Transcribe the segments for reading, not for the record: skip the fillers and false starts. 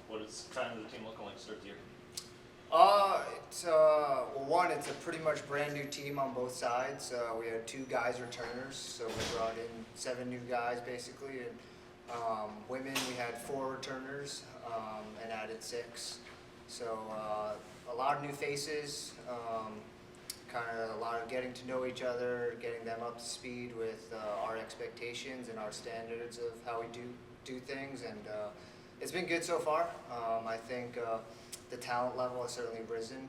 What is kind of the team looking like to start the year? One, it's a pretty much brand new team on both sides. We had 2 guys returners, so we brought in 7 new guys basically. And women, we had 4 returners and added 6. So a lot of new faces, kind of a lot of getting to know each other, getting them up to speed with our expectations and our standards of how we do things, and it's been good so far. I think the talent level has certainly risen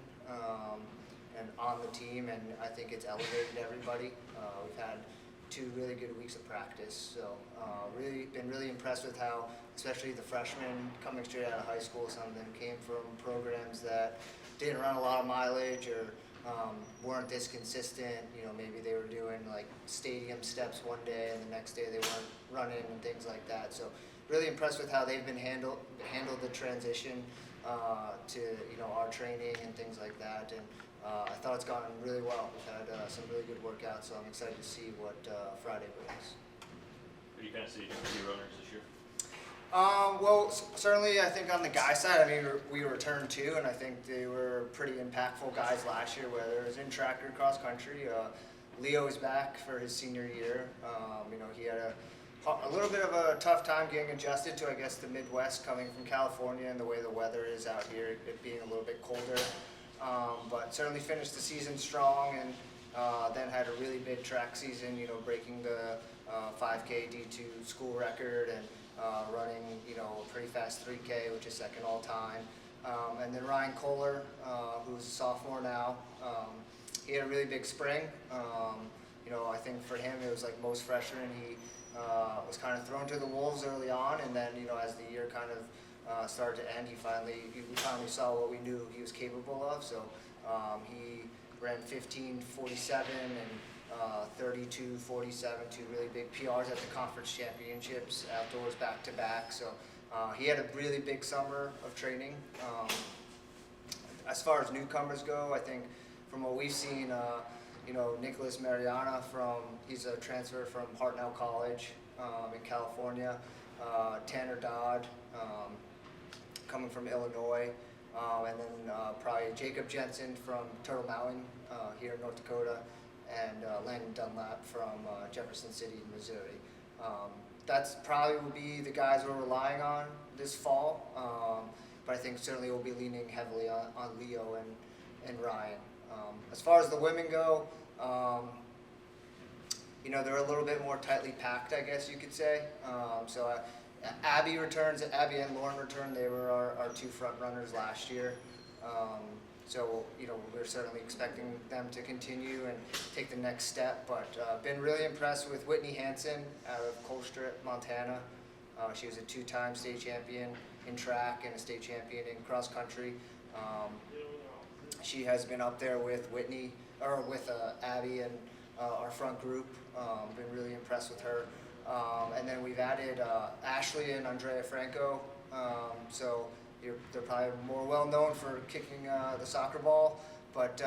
and on the team, and I think it's elevated everybody. We've had 2 really good weeks of practice, so really been really impressed with how, especially the freshmen coming straight out of high school, some of them came from programs that didn't run a lot of mileage or weren't this consistent. You know, maybe they were doing like stadium steps one day and the next day they weren't running and things like that. So really impressed with how they've been handled the transition to our training and things like that. And I thought it's gone really well. We've had some really good workouts, so I'm excited to see what Friday brings. Who do you kind of see as key runners this year? Well, certainly I think on the guy side, I mean, we returned 2, and I think they were pretty impactful guys last year, whether it was in track or cross country. Leo is back for his senior year. He had a little bit of a tough time getting adjusted to, I guess, the Midwest, coming from California and the way the weather is out here, it being a little bit colder. But certainly finished the season strong, and then had a really big track season, breaking the 5K D2 school record and running, a pretty fast 3K, which is second all time. And then Ryan Kohler, who's a sophomore now, he had a really big spring. I think for him it was like most freshmen, he was kind of thrown to the wolves early on, and then as the year kind of started to end, we finally saw what we knew he was capable of. So he ran 15:47 and 32:47, 2 really big PRs at the conference championships, outdoors back-to-back. So he had a really big summer of training. As far as newcomers go, I think from what we've seen, Nicholas Mariana, he's a transfer from Hartnell College in California. Tanner Dodd, coming from Illinois. And then probably Jacob Jensen from Turtle Mountain here in North Dakota, and Landon Dunlap from Jefferson City, Missouri. That's probably will be the guys we're relying on this fall, but I think certainly we'll be leaning heavily on Leo and Ryan. As far as the women go, they're a little bit more tightly packed, I guess you could say. Abby and Lauren return. They were our 2 front runners last year. We're certainly expecting them to continue and take the next step, but been really impressed with Whitney Hansen out of Colstrip, Montana. She was a 2-time state champion in track and a state champion in cross country. She has been up there with Abby and our front group. Been really impressed with her. And then we've added Ashley and Andrea Franco. They're probably more well known for kicking the soccer ball, but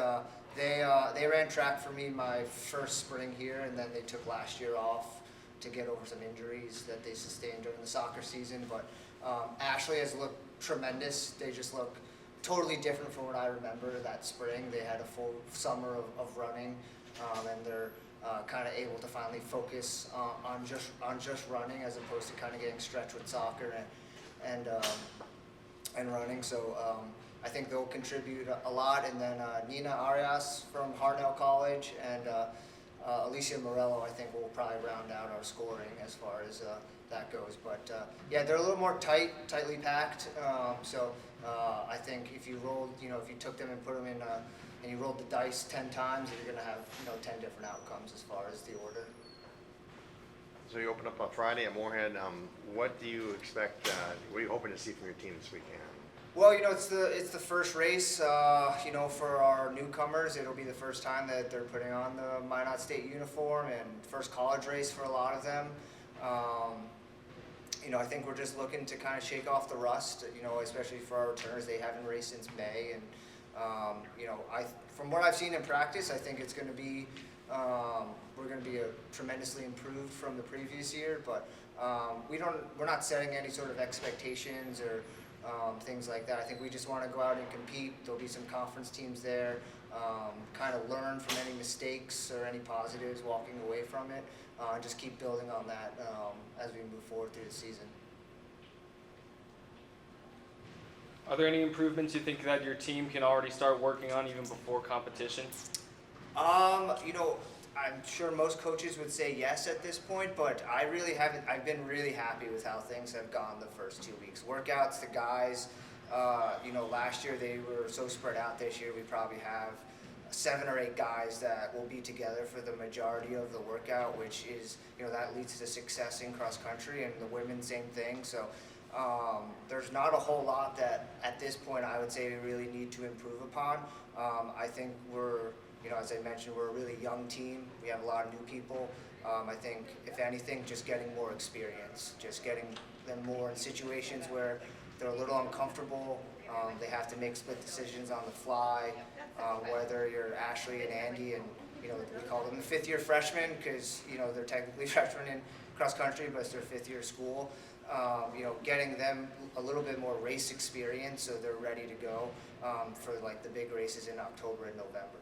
they ran track for me my first spring here, and then they took last year off to get over some injuries that they sustained during the soccer season. But Ashley has looked tremendous. They just look totally different from what I remember that spring. They had a full summer of running, and they're kind of able to finally focus on just running, as opposed to kind of getting stretched with soccer and running. So I think they'll contribute a lot. And then Nina Arias from Hartnell College and Alicia Morello, I think, will probably round out our scoring as far as that goes. But they're a little more tightly packed. I think if you rolled, if you took them and put them in, and you rolled the dice 10 times, you're going to have 10 different outcomes as far as the order. So you open up on Friday at Moorhead. What do you expect? What are you hoping to see from your team this weekend? Well, it's the first race. For our newcomers, it'll be the first time that they're putting on the Minot State uniform, and first college race for a lot of them. I think we're just looking to kind of shake off the rust. Especially for our returners, they haven't raced since May, and from what I've seen in practice, I think it's going to be. We're going to be tremendously improved from the previous year, but we're not setting any sort of expectations or things like that. I think we just want to go out and compete. There'll be some conference teams there, kind of learn from any mistakes or any positives walking away from it, and just keep building on that as we move forward through the season. Are there any improvements you think that your team can already start working on even before competition? You know, I'm sure most coaches would say yes at this point, but I really haven't. I've been really happy with how things have gone the first 2 weeks. Workouts, the guys, you know, last year they were so spread out. This year we probably have 7 or 8 guys that will be together for the majority of the workout, which is, you know, that leads to success in cross country, and the women, same thing. So there's not a whole lot that at this point I would say we really need to improve upon. I think we're, you know, as I mentioned, we're a really young team. We have a lot of new people. I think, if anything, just getting more experience, just getting them more in situations where they're a little uncomfortable. They have to make split decisions on the fly, whether you're Ashley and Andy, and, you know, we call them the 5th-year freshmen because, you know, they're technically freshmen in cross country, but it's their 5th-year school. You know, getting them a little bit more race experience so they're ready to go for like the big races in October and November.